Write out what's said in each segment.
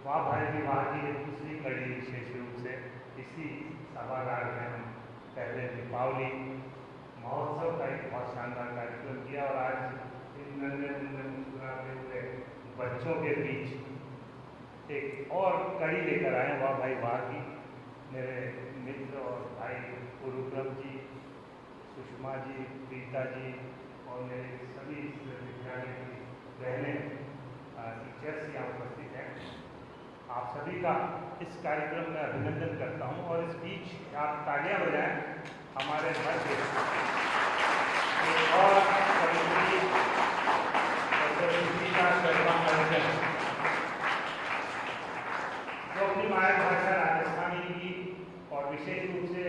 वाह भाई विवाह की ये दूसरी कड़ी विशेष रूप से इसी सभागार में हम पहले दीपावली महोत्सव का एक बहुत शानदार कार्यक्रम किया और आज इन नन्हे मुन्ने मुस्कुराते हुए बच्चों के बीच एक और कड़ी लेकर आए वाह भाई वाह की। मेरे मित्र और भाई गुरुप्रभ जी, सुषमा जी, प्रीता जी और मेरे सभी विद्यालय की बहनें टीचर्स यहाँ उपस्थित हैं। आप सभी का इस कार्यक्रम में अभिनंदन करता हूँ और इस बीच आप तालियां बजाएं हमारे घर के एक और कवित्री शर्मा हरिजन जो अपनी मातृभाषा राजस्थानी की और विशेष रूप से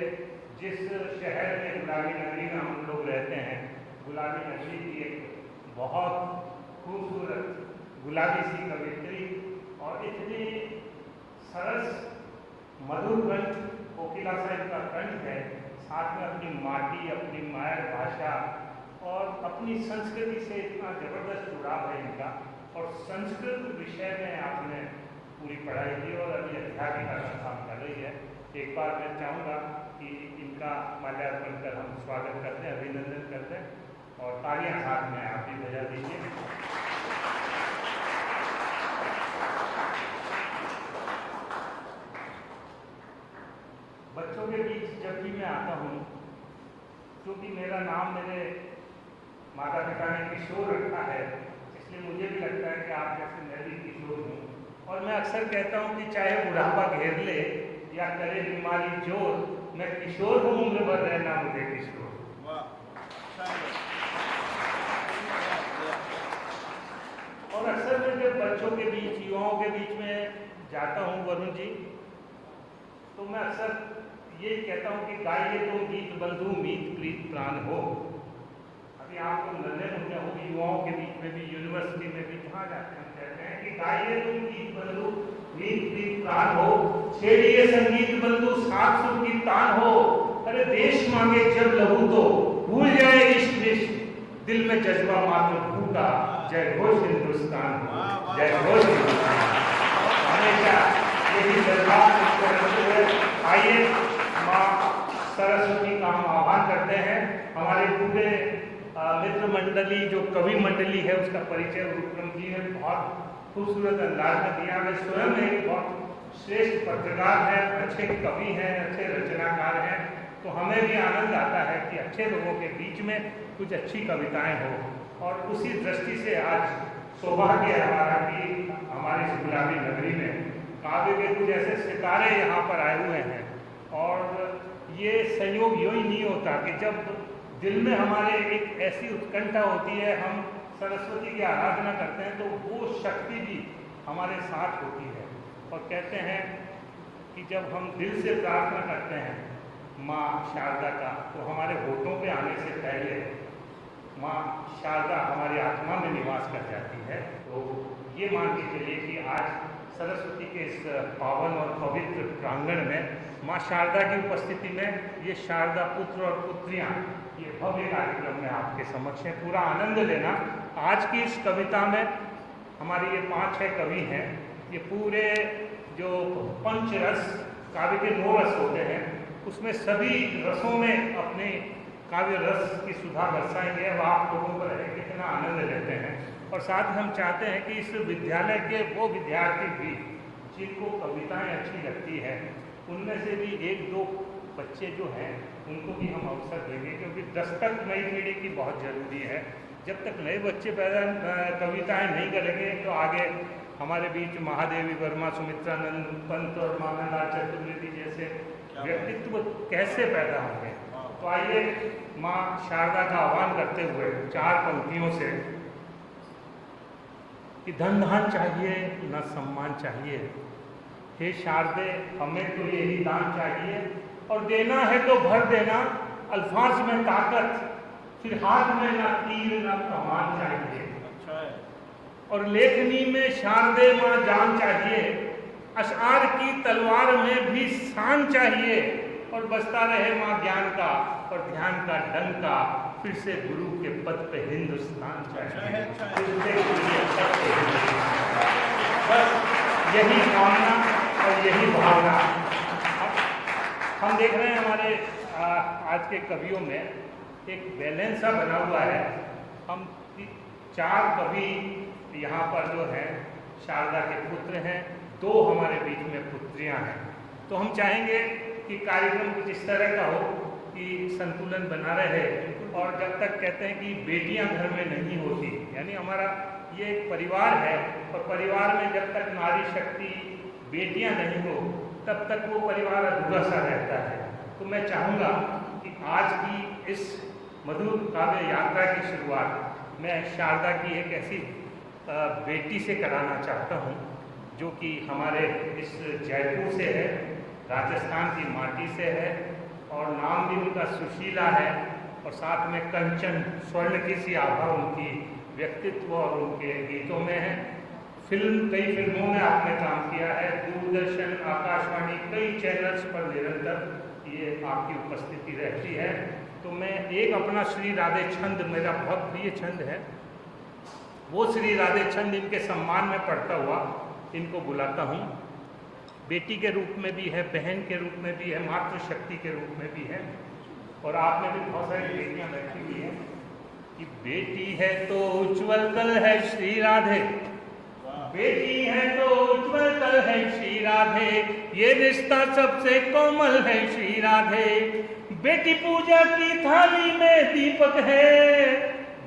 जिस शहर में गुलाबी नगरी में हम लोग रहते हैं, गुलाबी नगरी की एक बहुत खूबसूरत गुलाबी सी कवित्री और इतनी सरस मधुर कंठ, कोकिला साहिब का कंठ है, साथ में अपनी माटी, अपनी मातृभाषा और अपनी संस्कृति से इतना जबरदस्त जुड़ाव है इनका। और संस्कृत विषय में आपने पूरी पढ़ाई की और अभी अध्यापिका का काम कर रही है। एक बार मैं चाहूँगा कि इनका माल्यार्पण कर हम स्वागत करते हैं, अभिनंदन करते हैं और तालियां साथ में आप भी बजा दीजिए। बच्चों के बीच जब भी मैं आता हूँ, क्योंकि मेरा नाम मेरे माता पिता ने किशोर रखा है, इसलिए मुझे भी लगता है कि आप जैसे मैं भी किशोर हूँ। और मैं अक्सर कहता हूँ कि चाहे बुढ़ापा घेर ले या करे बीमारी जोर, मैं किशोर हूँ, उम्र भर रहना मुझे किशोर। और अक्सर मैं जब बच्चों के बीच, युवाओं के बीच में जाता हूँ वरुण जी, तो मैं अक्सर ये कहता हूँ कि गाइए तुम गीत बंधु मीत प्रीत प्राण हो। अभी आपको नन्हे मुन्ने होगी, युवाओं के बीच में भी, यूनिवर्सिटी में भी जहाँ जाते हैं कहते हैं कि गाइए तुम गीत बंधु मीत प्रीत प्राण हो, छेड़िए संगीत बंधु सात सुर की तान हो। अरे देश मांगे जब लहू तो भूल जाए इश्क विश्क, दिल में जज्बा मातृभू का, जय घोष हिंदुस्तान, जय घोष हिंदुस्तान। हमेशा यही जज्बा करते हुए आइए माँ सरस्वती का हम आह्वान करते हैं। हमारे पूरे मित्र मंडली जो कवि मंडली है उसका परिचय गुरुप्रभ जी ने बहुत खूबसूरत अंदाज में दिया। वे स्वयं एक बहुत श्रेष्ठ पत्रकार हैं, अच्छे कवि हैं, अच्छे रचनाकार हैं, तो हमें भी आनंद आता है कि अच्छे लोगों के बीच में कुछ अच्छी कविताएं हो। और उसी दृष्टि से आज सौभाग्य है हमारा कि हमारी इस गुलाबी नगरी में काव्य के कुछ ऐसे सितारे यहाँ पर आए हुए हैं। और ये संयोग यूँ ही नहीं होता कि जब दिल में हमारे एक ऐसी उत्कंठा होती है, हम सरस्वती की आराधना करते हैं, तो वो शक्ति भी हमारे साथ होती है। और कहते हैं कि जब हम दिल से प्रार्थना करते हैं माँ शारदा का, तो हमारे होठों पे आने से पहले माँ शारदा हमारी आत्मा में निवास कर जाती है। तो ये मान के चलिए कि आज सरस्वती के इस पावन और पवित्र प्रांगण में माँ शारदा की उपस्थिति में ये शारदा पुत्र और पुत्रियाँ ये भव्य कार्यक्रम में आपके समक्ष है। पूरा आनंद लेना। आज की इस कविता में हमारे ये 5-6 कवि हैं, ये पूरे जो पंचरस काव्य के 9 रस होते हैं, उसमें सभी रसों में अपने काव्य रस की सुधा बरसाएंगे। अब आप लोगों को रहे कितना आनंद लेते हैं। और साथ हम चाहते हैं कि इस विद्यालय के वो विद्यार्थी भी जिनको कविताएं अच्छी लगती है, उनमें से भी 1-2 बच्चे जो हैं उनको भी हम अवसर देंगे, क्योंकि दस्तक नई पीढ़ी की बहुत ज़रूरी है। जब तक नए बच्चे पैदा कविताएं नहीं करेंगे तो आगे हमारे बीच महादेवी वर्मा, सुमित्रानंद पंत और माखनलाल चतुर्वेदी जैसे व्यक्तित्व कैसे पैदा होंगे। तो आइए माँ शारदा का आह्वान करते हुए 4 पंक्तियों से कि धन धान चाहिए न सम्मान चाहिए, हे शारदे हमें तो यही दान चाहिए, और देना है तो भर देना अल्फाज में ताकत, फिर हाथ में ना तीर ना कमान चाहिए। अच्छा है। और लेखनी में शारदे माँ जान चाहिए, अशआर की तलवार में भी शान चाहिए, और बसता रहे माँ ज्ञान का और ध्यान का डंका, फिर से गुरु के पद पे हिंदुस्तान चाहिए। बस यही कामना और यही भावना हम देख रहे हैं हमारे आज के कवियों में एक बैलेंस सा बना हुआ है। हम 4 कवि यहाँ पर जो है शारदा के पुत्र हैं, 2 हमारे बीच में पुत्रियाँ हैं। तो हम चाहेंगे कि कार्यक्रम कुछ इस तरह का हो कि संतुलन बना रहे। और जब तक कहते हैं कि बेटियां घर में नहीं होती, यानी हमारा ये एक परिवार है, और परिवार में जब तक नारी शक्ति बेटियां नहीं हो तब तक वो परिवार अधूरा सा रहता है। तो मैं चाहूँगा कि आज की इस मधुर काव्य यात्रा की शुरुआत मैं शारदा की एक ऐसी बेटी से कराना चाहता हूँ जो कि हमारे इस जयपुर से है, राजस्थान की माटी से है, और नाम भी उनका सुशीला है, और साथ में कंचन स्वर्ण की सी आभा उनकी व्यक्तित्व और उनके गीतों में है। कई फिल्मों में आपने काम किया है, दूरदर्शन, आकाशवाणी, कई चैनल्स पर निरंतर ये आपकी उपस्थिति रहती है। तो मैं एक अपना श्री राधे छंद, मेरा बहुत प्रिय छंद है, वो श्री राधे छंद इनके सम्मान में पढ़ता हुआ इनको बुलाता हूँ। बेटी के रूप में भी है, बहन के रूप में भी है, मातृशक्ति के रूप में भी है। और आप में भी बहुत सारी बेटियां बैठी हुई हैं कि बेटी है तो उज्ज्वल कल है श्री राधे, बेटी है तो उज्ज्वल कल है श्री राधे, ये रिश्ता सबसे कोमल है श्री राधे। बेटी पूजा की थाली में दीपक है,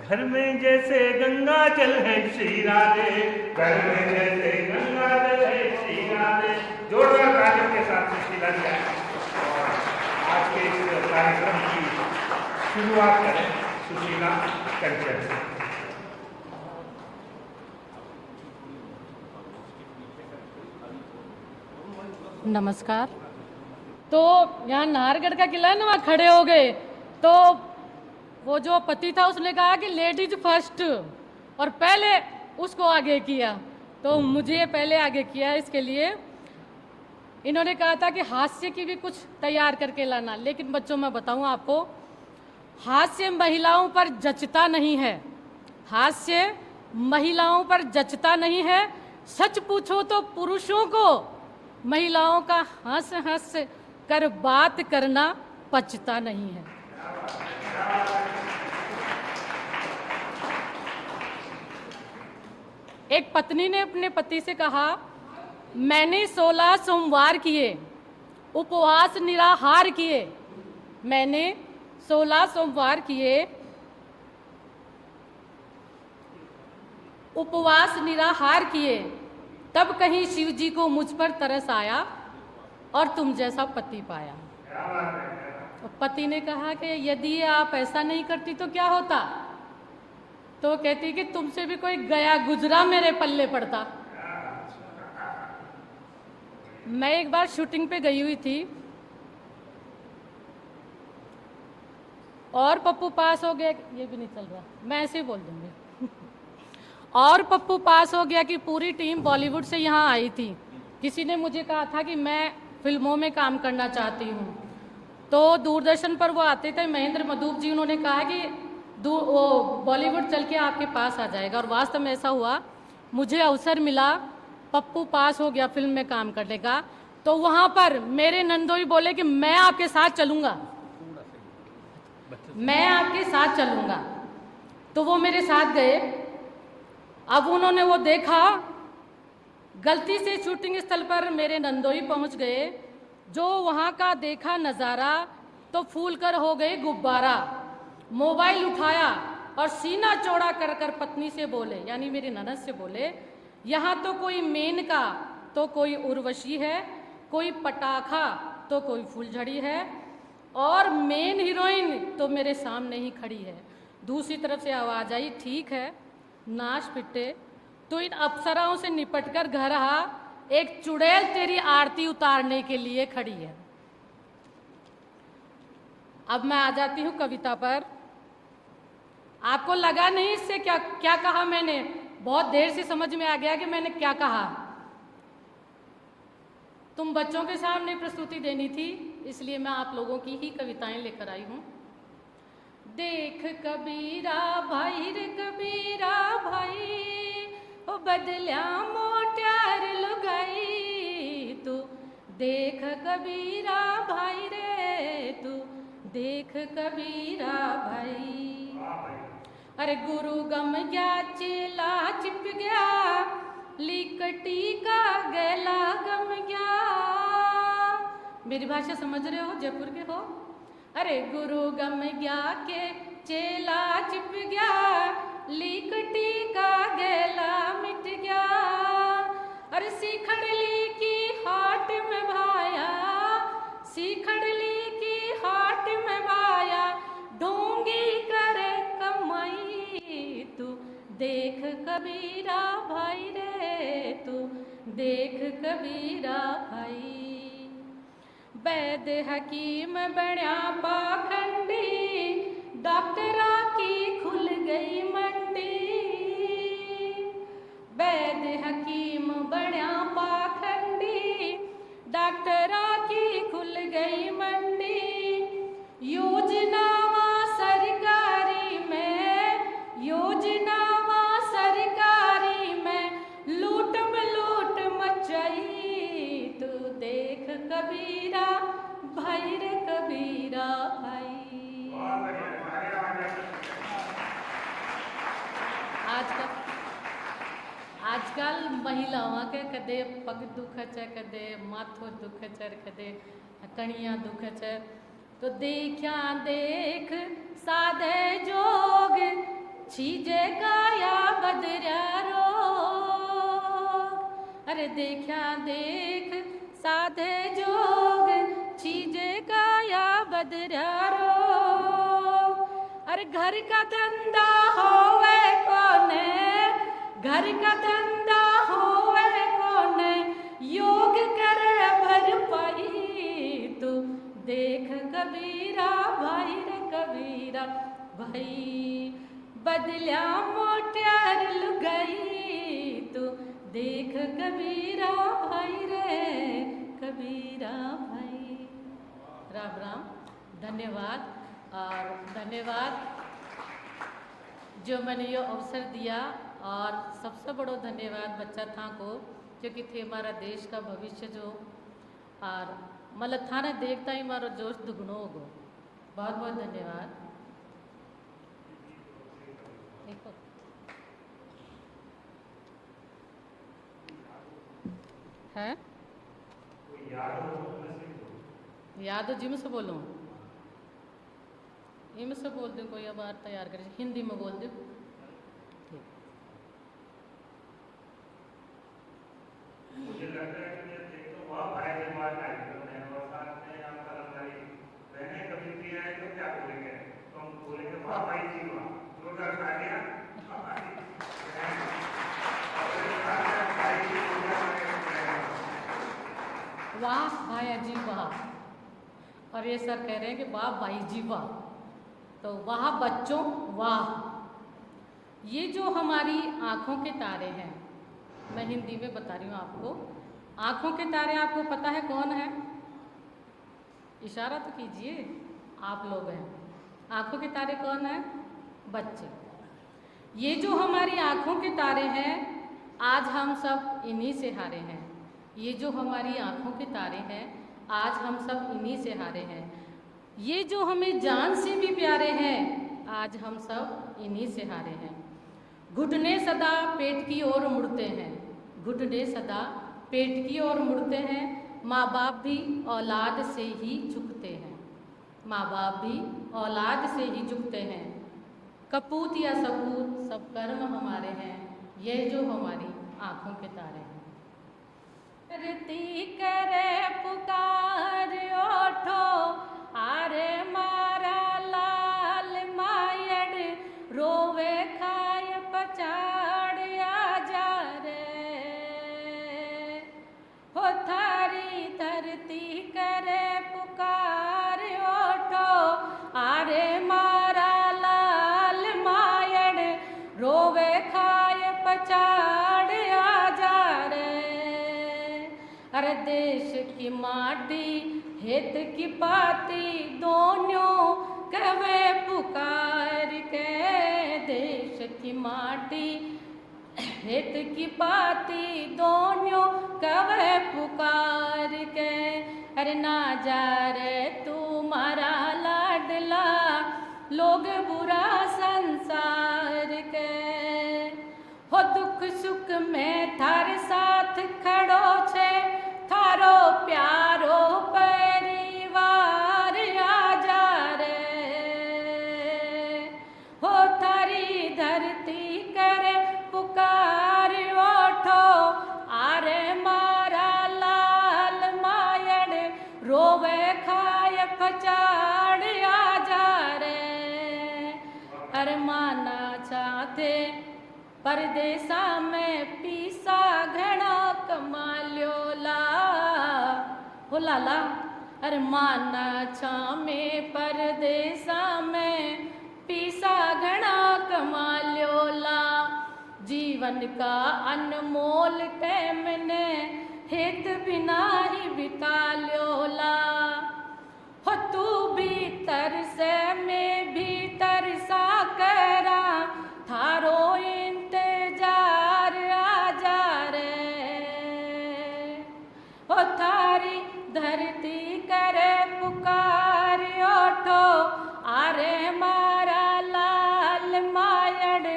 घर में जैसे गंगा जल है श्री राधे, घर में जैसे गंगा जल है श्री राधे। जोरदार तालियों के साथ सुशीला जी और आज के इस कार्यक्रम की शुरुआत करें सुशीला कंचन से। नमस्कार। तो यहाँ नाहरगढ़ का किला है ना, वहाँ खड़े हो गए तो वो जो पति था उसने कहा कि लेडीज फर्स्ट, और पहले उसको आगे किया, तो मुझे पहले आगे किया। इसके लिए इन्होंने कहा था कि हास्य की भी कुछ तैयार करके लाना, लेकिन बच्चों मैं बताऊं आपको, हास्य महिलाओं पर जचता नहीं है, हास्य महिलाओं पर जचता नहीं है। सच पूछो तो पुरुषों को महिलाओं का हंस हंस कर बात करना पचता नहीं है। एक पत्नी ने अपने पति से कहा, मैंने 16 सोमवार किए, उपवास निराहार किए, मैंने 16 सोमवार किए, उपवास निराहार किए, तब कहीं शिव जी को मुझ पर तरस आया और तुम जैसा पति पाया। तो पति ने कहा कि यदि आप ऐसा नहीं करती तो क्या होता? तो कहती कि तुमसे भी कोई गया गुजरा मेरे पल्ले पड़ता। मैं एक बार शूटिंग पे गई हुई थी और पप्पू पास हो गया, ये भी नहीं चल रहा, मैं ऐसे ही बोल दूंगी और पप्पू पास हो गया कि पूरी टीम बॉलीवुड से यहाँ आई थी। किसी ने मुझे कहा था कि मैं फिल्मों में काम करना चाहती हूँ, तो दूरदर्शन पर वो आते थे, महेंद्र मधूप जी, उन्होंने कहा कि वो बॉलीवुड चल के आपके पास आ जाएगा। और वास्तव में ऐसा हुआ, मुझे अवसर मिला, पप्पू पास हो गया फिल्म में काम करने का। तो वहाँ पर मेरे नंदोई बोले कि मैं आपके साथ चलूँगा, मैं आपके साथ चलूँगा। तो वो मेरे साथ गए। अब उन्होंने वो देखा, गलती से शूटिंग स्थल पर मेरे नंदोई पहुँच गए, जो वहाँ का देखा नज़ारा तो फूल कर हो गए गुब्बारा। मोबाइल उठाया और सीना चौड़ा कर कर पत्नी से बोले, यानी मेरी ननद से बोले, यहाँ तो कोई मेनका तो कोई उर्वशी है, कोई पटाखा तो कोई फूलझड़ी है, और मेन हीरोइन तो मेरे सामने ही खड़ी है। दूसरी तरफ से आवाज़ आई, ठीक है नाच पिटे, तो इन अप्सराओं से निपट कर घर आ, एक चुड़ैल तेरी आरती उतारने के लिए खड़ी है। अब मैं आ जाती हूँ कविता पर। आपको लगा नहीं इससे क्या क्या कहा मैंने? बहुत देर से समझ में आ गया कि मैंने क्या कहा। तुम बच्चों के सामने प्रस्तुति देनी थी, इसलिए मैं आप लोगों की ही कविताएं लेकर आई हूँ। देख कबीरा भाई रे कबीरा भाई, ओ बदल्या मोट्यार लुगाई, कबीरा भाई रे तू देख कबीरा भाई। अरे गुरु गम गया चेला चिप गया लिकटी का गैला गम गया। मेरी भाषा समझ रहे हो, जयपुर के हो। अरे गुरु गम गया के चेला चिप गया लिकटी का गैला मिट गया। अरे सीखड़ली की हाट में भाया, सीखड़ली की हाट में भाया ढोंगी करे कमाई। तू देख कबीरा भाई रे तू देख कबीरा भाई। वैद हकीम बण्या पाखंडी डॉक्टरा की खुल गई मंडी। वैद हकीम बण्या पाखंडी डॉक्टरा की खुल गई मंडी। योजनावा सरकारी में, योजनावा सरकारी में लूट में लूट मचाई। तू देख कबीरा भाई रे कबीरा भाई। आजकल महिलाओं के कदे पग दुख है, कदे माथो दुख है, कदे कणिया दुख है। तो देखा देख साधे जोग छीजे काया बदरिया रोग। अरे देखा देख साधे जोग छीजे काया बदरिया रोग। अरे घर का धंधा होवे कोने, घर का धंधा होवे कोने योग करे भरपाई। तू देख कबीरा भाई रे कबीरा भाई। बदल्या मोटर लुगाई तू देख कबीरा भाई रे कबीरा भाई। राम राम, धन्यवाद। और धन्यवाद जो मैंने ये अवसर दिया। और सबसे बड़ो धन्यवाद बच्चा था को जो कि थे हमारा देश का भविष्य जो। और मतलब थाने देखता ही हमारा जोश दुगुनो होगो। बहुत बहुत धन्यवाद। देखो है याद हो जिम से बोलूँ, इम से बोल दूँ, कोई अब बात तैयार करे हिंदी में बोल दूँ। मुझे लगता है कि एक तो वह फायदेमंद कार्यक्रम है और साथ में हम कर्मचारी रहने कभी भी आए तो क्या बोलेंगे, तो हम बोलेंगे वाह भाई जी वाह, जोरदार तालियां। वाह भाई जी वाह। और ये सर कह रहे हैं कि वाह भाई जी वाह। तो वाह बच्चों वाह। ये जो हमारी आँखों के तारे हैं, मैं हिंदी में बता रही हूँ आपको। आँखों के तारे आपको पता है कौन है? इशारा तो कीजिए, आप लोग हैं। आँखों के तारे कौन है? बच्चे। ये जो हमारी आँखों के तारे हैं आज हम सब इन्हीं से हारे हैं। ये जो हमारी आँखों के तारे हैं आज हम सब इन्हीं से हारे हैं। ये जो हमें जान से भी प्यारे हैं आज हम सब इन्हीं से हारे हैं। घुटने सदा पेट की ओर मुड़ते हैं, घुटने सदा पेट की ओर मुड़ते हैं। माँ बाप भी औलाद से ही झुकते हैं, माँ बाप भी औलाद से ही झुकते हैं। कपूत या सपूत सब कर्म हमारे हैं, ये जो हमारी आँखों के तारे हैं। रती करे पुकार ओठो आरे मारा लाल मायड़ रोवे खाय पचाड़ आजा रे। हो थारी धरती करे पुकार ओठो आरे मारा लाल मायड़ रोवे खाय पचाड़ आजा रे। अरे देश की माटी हित की पाती दोनों कवे पुकार के। देश की माटी हित की पाती दोनों कवे पुकार के। अरे ना जा रे तू मारा लाडला, लोग बुरा संसार के। हो दुख सुख में थार साथ खड़ो छे, थारो प्यारो परिवार आजा रे। हो थारी धरती करे पुकार ओठो, आरे मारा लाल मायड़ रोवे खाय पचाड़ आजा रे। अरे माना चाहते परदेसा में पीसा घना कमा ल्यो ला, हो लाला। अरे माना छा में परदेसा में पीसा घना कमा ल्यो ला। जीवन का अनमोल टाइम ने हित बिना ही बिता ल्यो ला। हो तू भीतर से मैं भीतर सा करा, थारो इंतजार आजा रे। हो थारी धरती करे पुकार ओठो, आरे मारा लाल मायड़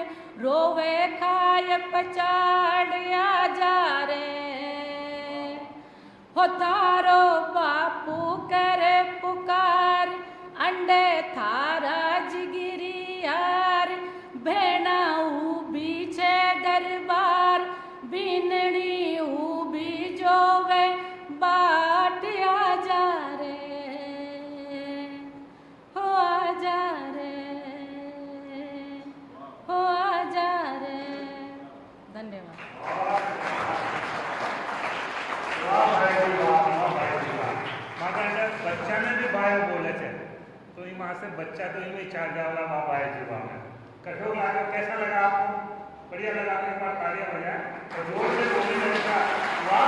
रोवे खाय पचाड़ आजा रे। हो थारो बापू करे पुकार, अंडे थारा जिगिरी यार। भेणा ऊबी छे दरबार, बीनड़ी ऊबी जोवे बाट आजा रे। हो आजा रे, हो आजा रे। धन्यवाद। बच्चा ने भी बायो बोले थे, तो वहाँ से बच्चा तो ही चार जावला बाबा है जीवा में कठोर लागे। कैसा लगा आपको? बढ़िया लगा? एक बार तालियां बजाएं। तो जोर से बोली का वाह